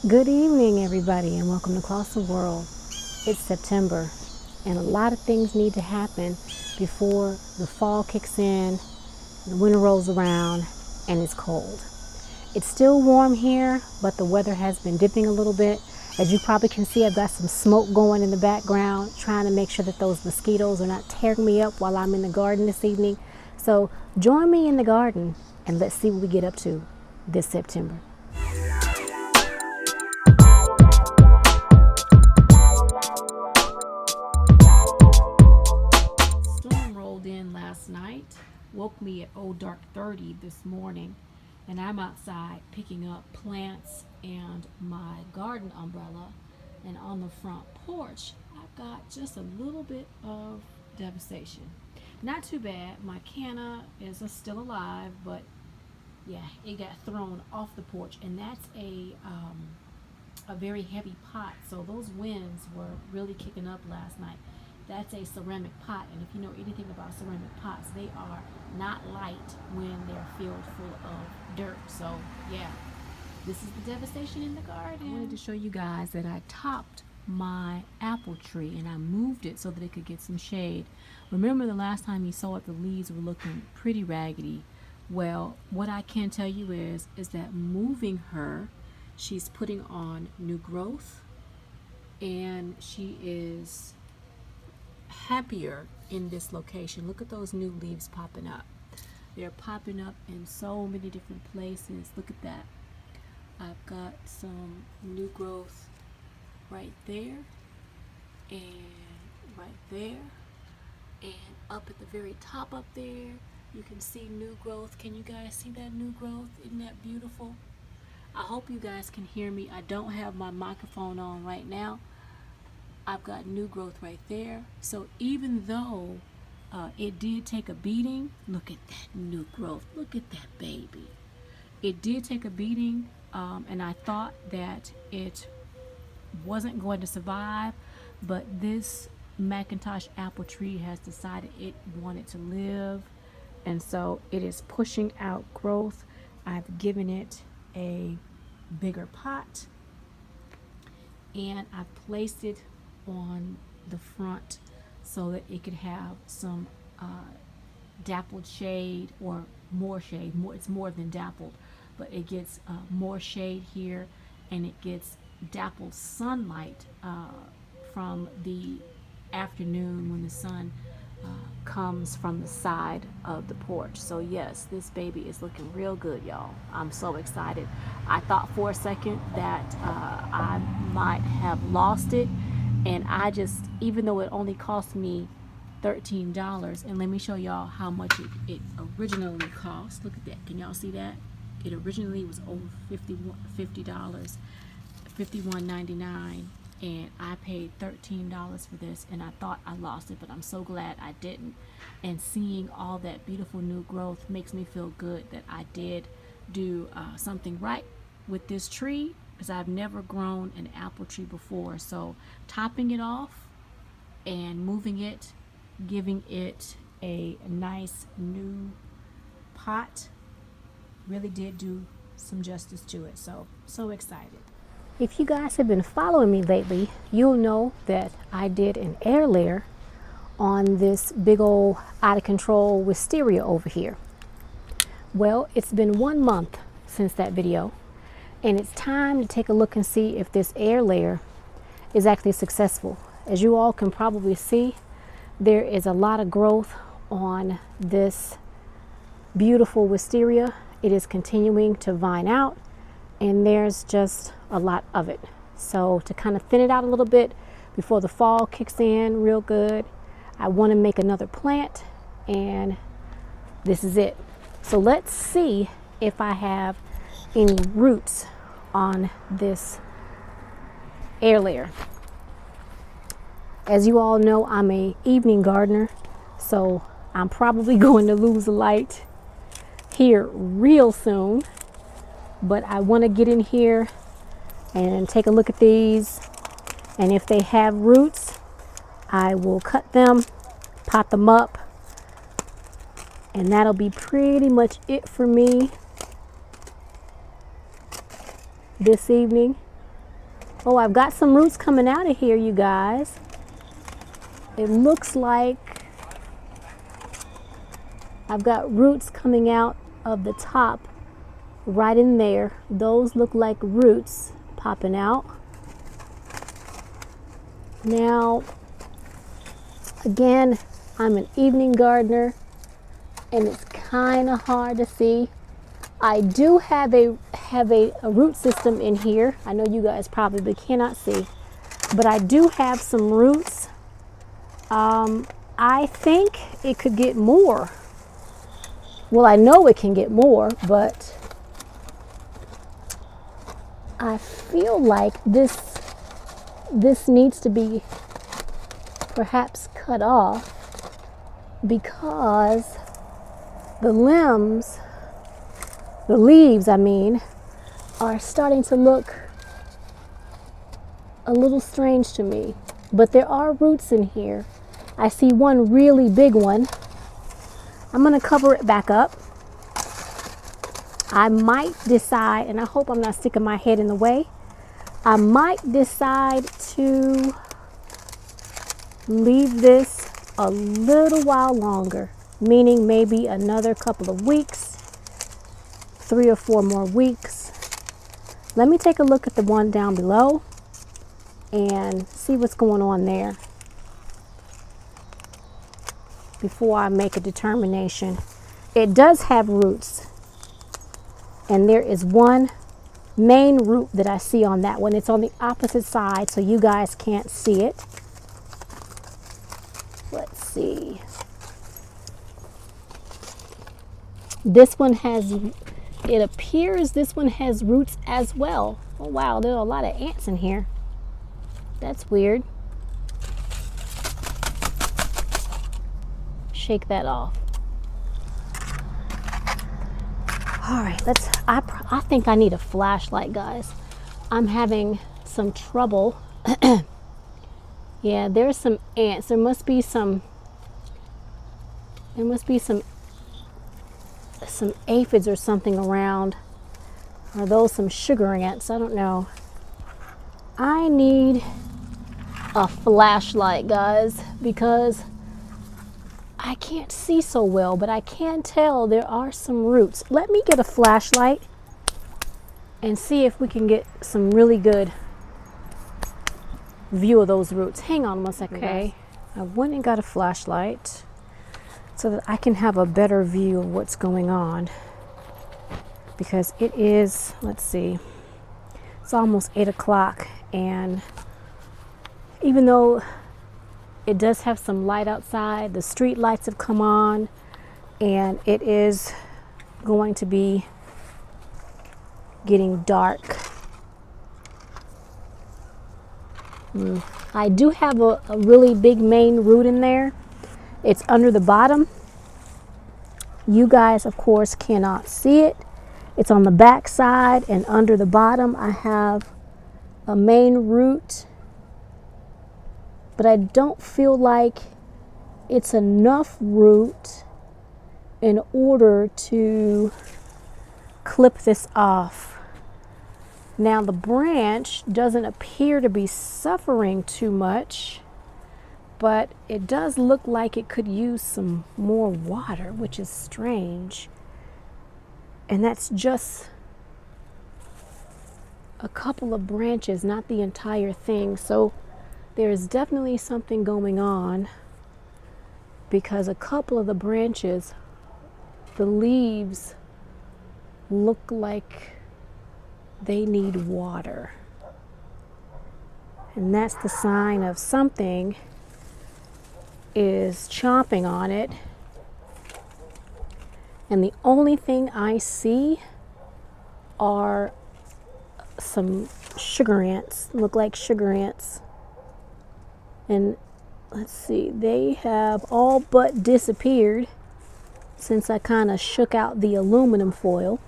Good evening, everybody, and welcome to ClausenWorld. It's September, and a lot of things need to happen before the fall kicks in, the winter rolls around, and it's cold. It's still warm here, but the weather has been dipping a little bit. As you probably can see, I've got some smoke going in the background, trying to make sure that those mosquitoes are not tearing me up while I'm in the garden this evening. So join me in the garden, and let's see what we get up to this September. Last night woke me at dark 30 this morning, and I'm outside picking up plants and my garden umbrella, and on the front porch I've got just a little bit of devastation. Not too bad. My canna is still alive, but yeah, it got thrown off the porch, and that's a very heavy pot, so those winds were really kicking up last night. That's a ceramic pot, and if you know anything about ceramic pots, they are not light when they're filled full of dirt. So yeah, this is the devastation in the garden. I wanted to show you guys that I topped my apple tree and I moved it so that it could get some shade. Remember the last time you saw it, the leaves were looking pretty raggedy. Well, what I can tell you is that moving her, she's putting on new growth, and she is happier in this location. Look at those new leaves popping up. They're popping up in so many different places. Look at that. I've got some new growth right there, and right there, and up at the very top up there you can see new growth. Can you guys see that new growth? Isn't that beautiful? I hope you guys can hear me. I don't have my microphone on right now. I've got new growth right there. So even though it did take a beating, look at that new growth. Look at that baby. It did take a beating, and I thought that it wasn't going to survive, but this Macintosh apple tree has decided it wanted to live, and so it is pushing out growth. I've given it a bigger pot, and I've placed it on the front so that it could have some dappled shade, or more shade. It's more than dappled, but it gets more shade here, and it gets dappled sunlight from the afternoon when the sun comes from the side of the porch. So yes, this baby is looking real good, y'all. I'm so excited. I thought for a second that I might have lost it, and I just, even though it only cost me $13, and let me show y'all how much it originally cost. Look at that. Can y'all see that? It originally was over $50, $51.99, and I paid $13 for this, and I thought I lost it, but I'm so glad I didn't. And seeing all that beautiful new growth makes me feel good that I did do something right with this tree, because I've never grown an apple tree before. So topping it off and moving it, giving it a nice new pot, really did do some justice to it. So excited. If you guys have been following me lately, you'll know that I did an air layer on this big old out of control wisteria over here. Well, it's been 1 month since that video, and it's time to take a look and see if this air layer is actually successful. As you all can probably see, there is a lot of growth on this beautiful wisteria. It is continuing to vine out, and there's just a lot of it. So to kind of thin it out a little bit before the fall kicks in real good, I want to make another plant, and this is it. So let's see if I have any roots on this air layer. As you all know, I'm an evening gardener, so I'm probably going to lose the light here real soon, but I want to get in here and take a look at these, and if they have roots, I will cut them, pot them up, and that'll be pretty much it for me this evening. Oh, I've got some roots coming out of here, you guys. It looks like I've got roots coming out of the top right in there. Those look like roots popping out. Now, again, I'm an evening gardener and it's kind of hard to see. I do have a root system in here. I know you guys probably cannot see, but I do have some roots. I think it could get more. Well, I know it can get more, but I feel like this needs to be perhaps cut off because the leaves, I mean, are starting to look a little strange to me. But there are roots in here. I see one really big one. I'm going to cover it back up. I might decide, and I hope I'm not sticking my head in the way, I might decide to leave this a little while longer, meaning maybe another couple of weeks, 3 or 4 more weeks. Let me take a look at the one down below and see what's going on there before I make a determination. It does have roots, and there is one main root that I see on that one. It's on the opposite side, so you guys can't see it. Let's see. This one has, it appears this one has roots as well. Oh wow, there are a lot of ants in here. That's weird. Shake that off. All right, I think I need a flashlight, guys. I'm having some trouble. Yeah, there's some ants. There must be some aphids or something around. Are those some sugar ants? I don't know. I need a flashlight, guys, because I can't see so well, but I can tell there are some roots. Let me get a flashlight and see if we can get some really good view of those roots. Hang on one second, okay, guys. I went and got a flashlight so that I can have a better view of what's going on, because it is, let's see, it's almost 8 o'clock, and even though it does have some light outside, the street lights have come on, and it is going to be getting dark. I do have a really big main root in there. It's under the bottom. You guys, of course, cannot see it. It's on the back side, and under the bottom I have a main root, but I don't feel like it's enough root in order to clip this off. Now the branch doesn't appear to be suffering too much, but it does look like it could use some more water, which is strange. And that's just a couple of branches, not the entire thing. So there's definitely something going on, because a couple of the branches, the leaves look like they need water. And that's the sign of something is chomping on it. And the only thing I see are some sugar ants, look like sugar ants. And let's see, they have all but disappeared since I kind of shook out the aluminum foil.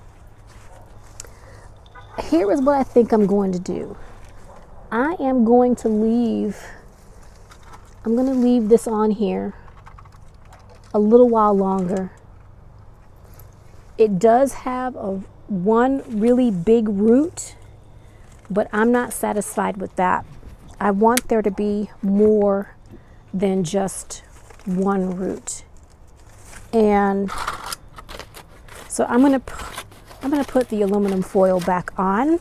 Here is what I think I'm going to do. I am going to leave this on here a little while longer. It does have one really big root but I'm not satisfied with that. I want there to be more than just one root. And so I'm gonna put the aluminum foil back on.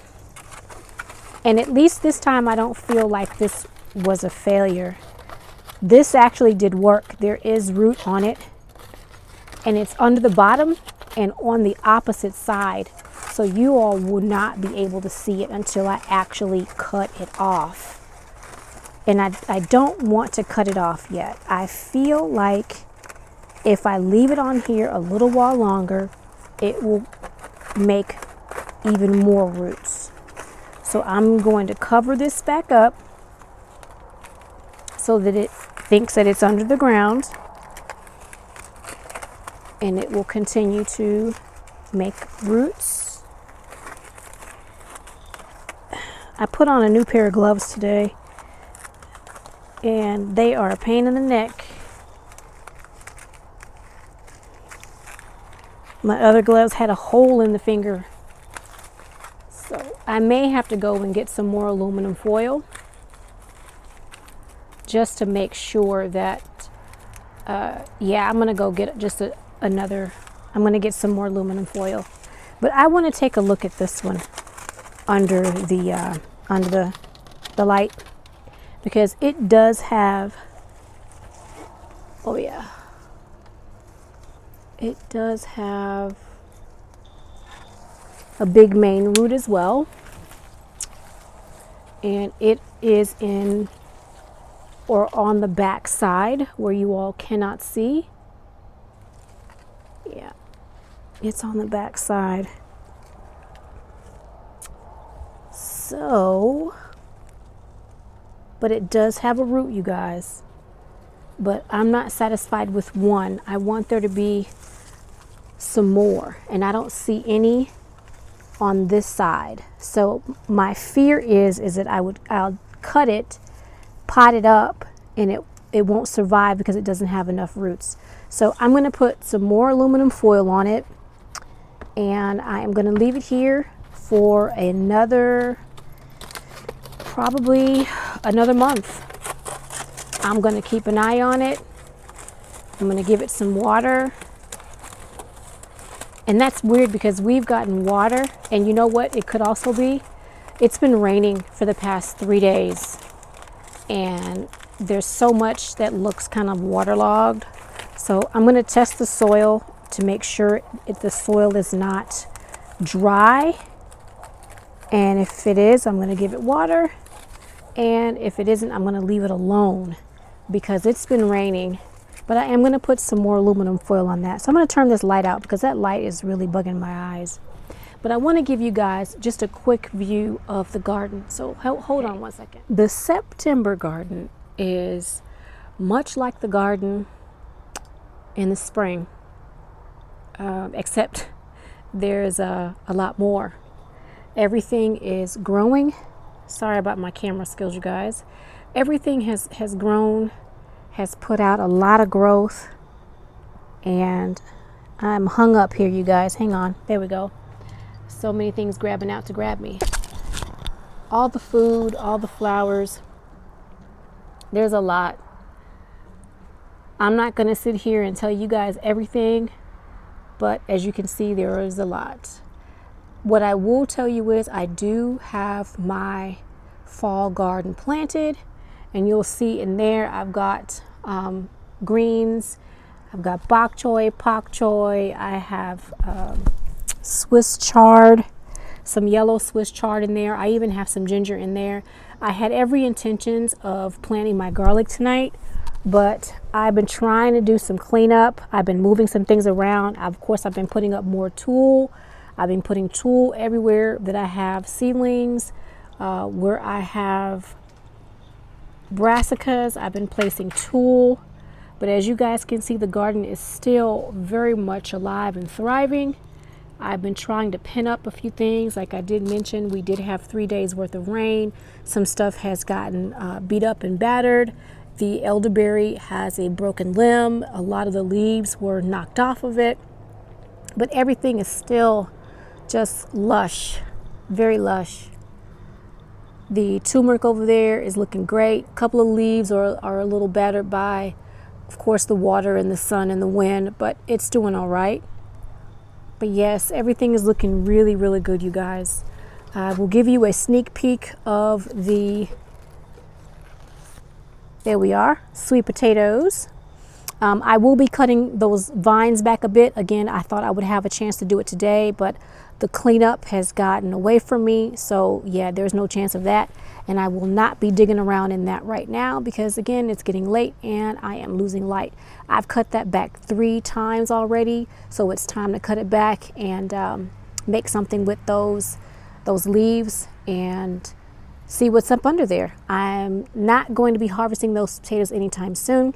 And at least this time I don't feel like this was a failure. This actually did work. There is root on it, and it's under the bottom and on the opposite side. So you all will not be able to see it until I actually cut it off. And I don't want to cut it off yet. I feel like if I leave it on here a little while longer, it will make even more roots. So I'm going to cover this back up so that it thinks that it's under the ground, and it will continue to make roots. I put on a new pair of gloves today, and they are a pain in the neck. My other gloves had a hole in the finger. So I may have to go and get some more aluminum foil just to make sure that, yeah, I'm gonna go get just another, I'm gonna get some more aluminum foil. But I wanna take a look at this one under the light, because it does have, oh yeah, it does have a big main root as well, and it is in or on the back side where you all cannot see. Yeah, it's on the back side. So, but it does have a root, you guys. But I'm not satisfied with one. I want there to be some more, and I don't see any on this side. So my fear is that I'll cut it, pot it up, and it won't survive because it doesn't have enough roots. So I'm going to put some more aluminum foil on it, and I am going to leave it here for another, probably another month. I'm going to keep an eye on it. I'm going to give it some water. And that's weird because we've gotten water, and you know what it could also be? It's been raining for the past 3 days, and there's so much that looks kind of waterlogged. So I'm going to test the soil to make sure the soil is not dry. And if it is, I'm going to give it water. And if it isn't, I'm going to leave it alone because it's been raining. But I am going to put some more aluminum foil on that. So I'm going to turn this light out because that light is really bugging my eyes. But I want to give you guys just a quick view of the garden. So hold on one second. The September garden is much like the garden in the spring, except there's a lot more. Everything is growing. Sorry about my camera skills, you guys. Everything has grown, has put out a lot of growth, and I'm hung up here, you guys. Hang on. There we go. So many things grabbing out to grab me. All the food, all the flowers. There's a lot. I'm not going to sit here and tell you guys everything, but as you can see, there is a lot. What I will tell you is I do have my fall garden planted, and you'll see in there I've got greens, I've got bok choy, pak choy, I have Swiss chard, some yellow Swiss chard in there. I even have some ginger in there. I had every intentions of planting my garlic tonight, but I've been trying to do some cleanup. I've been moving some things around. Of course, I've been putting up more tulle. I've been putting tulle everywhere that I have seedlings. Where I have brassicas, I've been placing tulle. But as you guys can see, the garden is still very much alive and thriving. I've been trying to pin up a few things. Like I did mention, we did have 3 days worth of rain. Some stuff has gotten beat up and battered. The elderberry has a broken limb. A lot of the leaves were knocked off of it. But everything is still just lush, very lush. The turmeric over there is looking great. A couple of leaves are a little battered by, of course, the water and the sun and the wind, but it's doing all right. But yes, everything is looking really, really good, you guys. I will give you a sneak peek of the, there we are, sweet potatoes. I will be cutting those vines back a bit. Again, I thought I would have a chance to do it today, but the cleanup has gotten away from me. So yeah, there's no chance of that. And I will not be digging around in that right now because again, it's getting late and I am losing light. I've cut that back 3 times already. So it's time to cut it back and make something with those leaves and see what's up under there. I'm not going to be harvesting those potatoes anytime soon.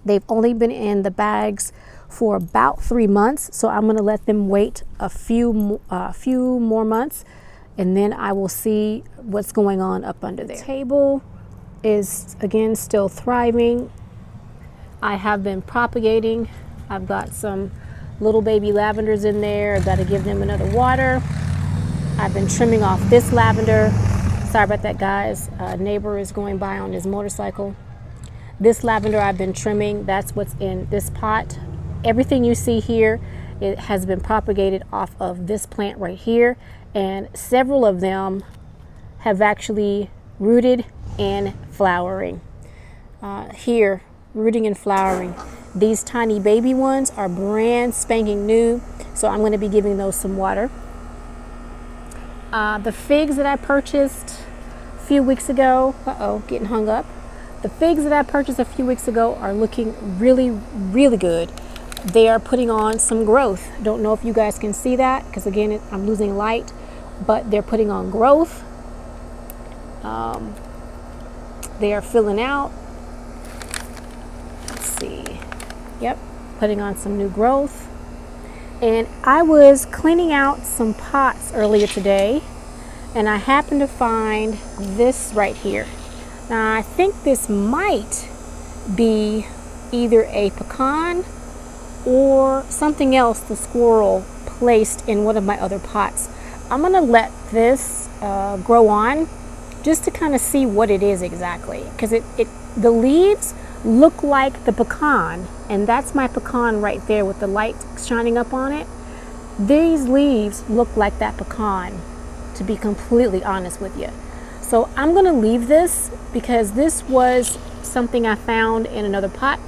They've only been in the bags for about 3 months, so I'm going to let them wait a few more months, and then I will see what's going on up under there. The table is again still thriving. I have been propagating. I've got some little baby lavenders in there. I've got to give them another water. I've been trimming off this lavender. Sorry about that, guys. A neighbor is going by on his motorcycle. This lavender I've been trimming, that's what's in this pot. Everything you see here, it has been propagated off of this plant right here, and several of them have actually rooted and flowering. Here, rooting and flowering. These tiny baby ones are brand spanking new, so I'm going to be giving those some water. The figs that I purchased a few weeks ago, getting hung up. The figs that I purchased a few weeks ago are looking really, really good. They are putting on some growth. Don't know if you guys can see that because again, I'm losing light, but they're putting on growth. They are filling out. Let's see. Yep, putting on some new growth. And I was cleaning out some pots earlier today, and I happened to find this right here. Now, I think this might be either a pecan or something else the squirrel placed in one of my other pots. I'm going to let this grow on just to kind of see what it is exactly, because the leaves look like the pecan, and that's my pecan right there with the light shining up on it. These leaves look like that pecan, to be completely honest with you. So I'm going to leave this because this was something I found in another pot.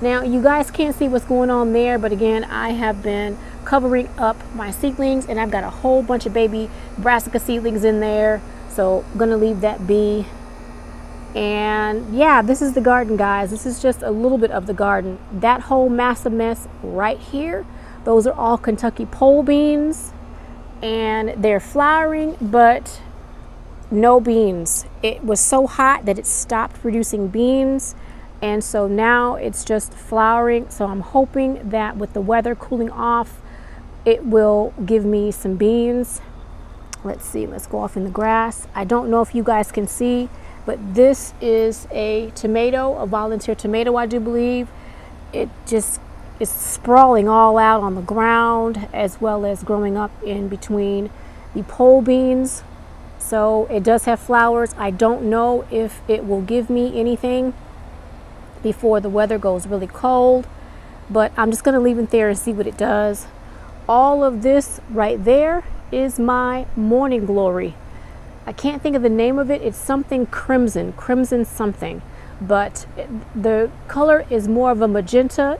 Now you guys can't see what's going on there, but again, I have been covering up my seedlings and I've got a whole bunch of baby brassica seedlings in there. So I'm going to leave that be. And yeah, this is the garden, guys. This is just a little bit of the garden. That whole massive mess right here, those are all Kentucky pole beans and they're flowering, but no beans. It was so hot that it stopped producing beans, and so now it's just flowering. So I'm hoping that with the weather cooling off, it will give me some beans. Let's see, let's go off in the grass. I don't know if you guys can see, but this is a tomato, a volunteer tomato, I do believe. It just is sprawling all out on the ground, as well as growing up in between the pole beans. So it does have flowers. I don't know if it will give me anything before the weather goes really cold, but I'm just going to leave it there and see what it does. All of this right there is my morning glory. I can't think of the name of it. It's something crimson something, but the color is more of a magenta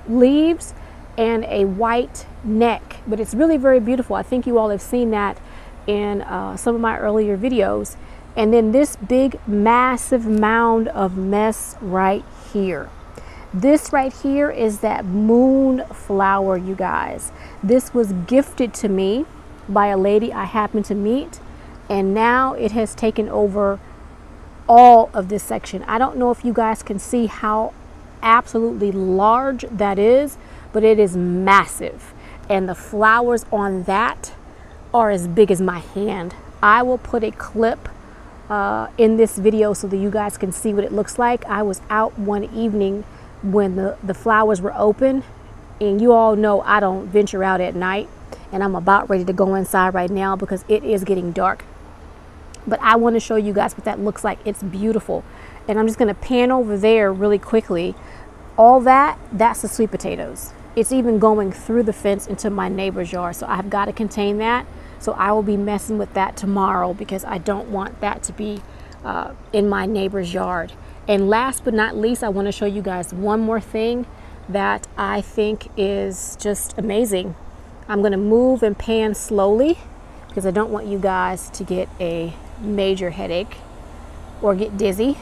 leaves and a white neck, but it's really very beautiful. I think you all have seen that in some of my earlier videos. And then this big massive mound of mess right here. This right here is that moon flower, you guys. This was gifted to me by a lady I happened to meet, and now it has taken over all of this section. I don't know if you guys can see how absolutely large that is, but it is massive, and the flowers on that are as big as my hand. I will put a clip in this video so that you guys can see what it looks like. I was out one evening when the flowers were open, and you all know I don't venture out at night, and I'm about ready to go inside right now because it is getting dark. but I want to show you guys what that looks like. It's beautiful. And I'm just going to pan over there really quickly. All that's the sweet potatoes. It's even going through the fence into my neighbor's yard. So I've got to contain that. So I will be messing with that tomorrow because I don't want that to be in my neighbor's yard. And last but not least, I want to show you guys one more thing that I think is just amazing. I'm going to move and pan slowly because I don't want you guys to get a major headache or get dizzy.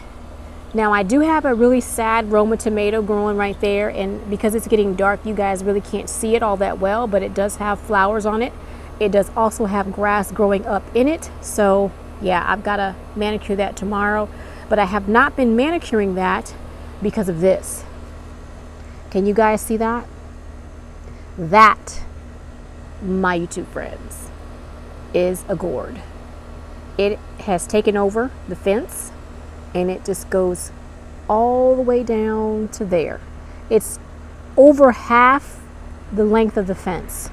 Now I do have a really sad Roma tomato growing right there, and because it's getting dark you guys really can't see it all that well, but it does have flowers on it. It does also have grass growing up in it. So yeah, I've got to manicure that tomorrow, but I have not been manicuring that because of this. Can you guys see that? That, my YouTube friends, is a gourd. It has taken over the fence and it just goes all the way down to there. It's over half the length of the fence.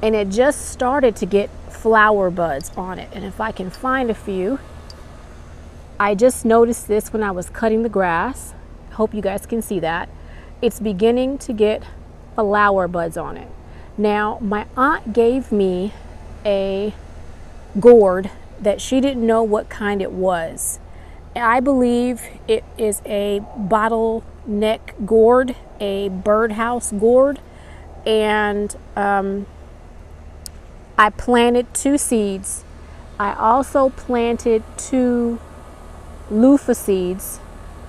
And it just started to get flower buds on it. And if I can find a few, I just noticed this when I was cutting the grass. Hope you guys can see that. It's beginning to get flower buds on it. Now, my aunt gave me a gourd that she didn't know what kind it was. I believe it is a bottleneck gourd, a birdhouse gourd, and I planted 2 seeds. I also planted 2 loofah seeds,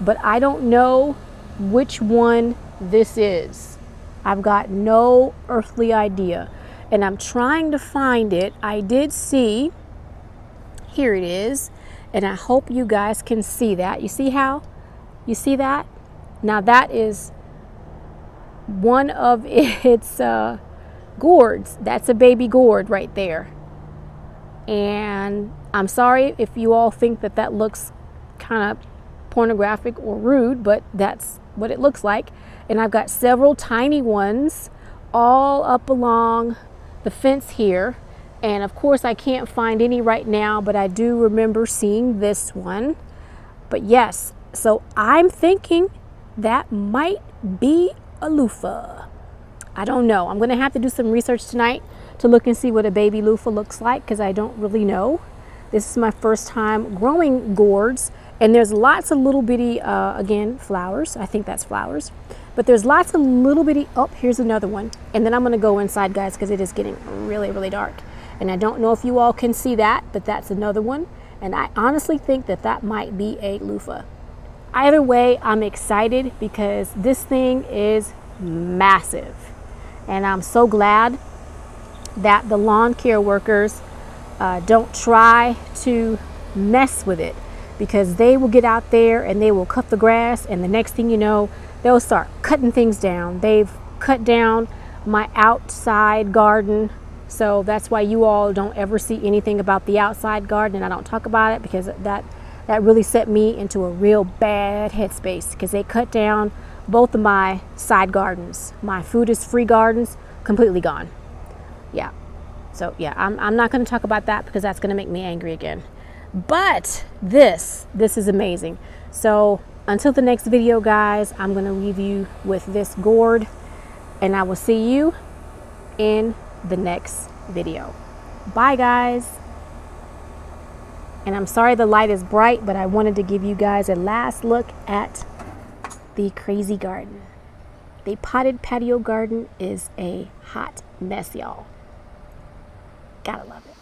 but I don't know which one this is. I've got no earthly idea, and I'm trying to find it. I did see, here it is, and I hope you guys can see that. You see how? You see that? Now that is one of its gourds. That's a baby gourd right there. And I'm sorry if you all think that that looks kind of pornographic or rude, but that's what it looks like. And I've got several tiny ones all up along the fence here. And of course I can't find any right now, but I do remember seeing this one. But yes, so I'm thinking that might be a loofah. I don't know. I'm gonna have to do some research tonight to look and see what a baby loofah looks like, because I don't really know. This is my first time growing gourds, and there's lots of little bitty, again, flowers. I think that's flowers. But there's lots of little bitty, oh, here's another one. And then I'm gonna go inside, guys, because it is getting really, really dark. And I don't know if you all can see that, but that's another one. And I honestly think that that might be a loofah. Either way, I'm excited because this thing is massive. And I'm so glad that the lawn care workers don't try to mess with it, because they will get out there and they will cut the grass, and the next thing you know, they'll start cutting things down. They've cut down my outside garden. So that's why you all don't ever see anything about the outside garden, and I don't talk about it, because that really set me into a real bad headspace, because they cut down both of my side gardens. My food is free gardens, completely gone. Yeah. So yeah, I'm not going to talk about that because that's going to make me angry again. But this is amazing. So until the next video, guys, I'm going to leave you with this gourd, and I will see you in the next video. Bye, guys. And I'm sorry the light is bright, but I wanted to give you guys a last look at the crazy garden. The potted patio garden is a hot mess, y'all. Gotta love it.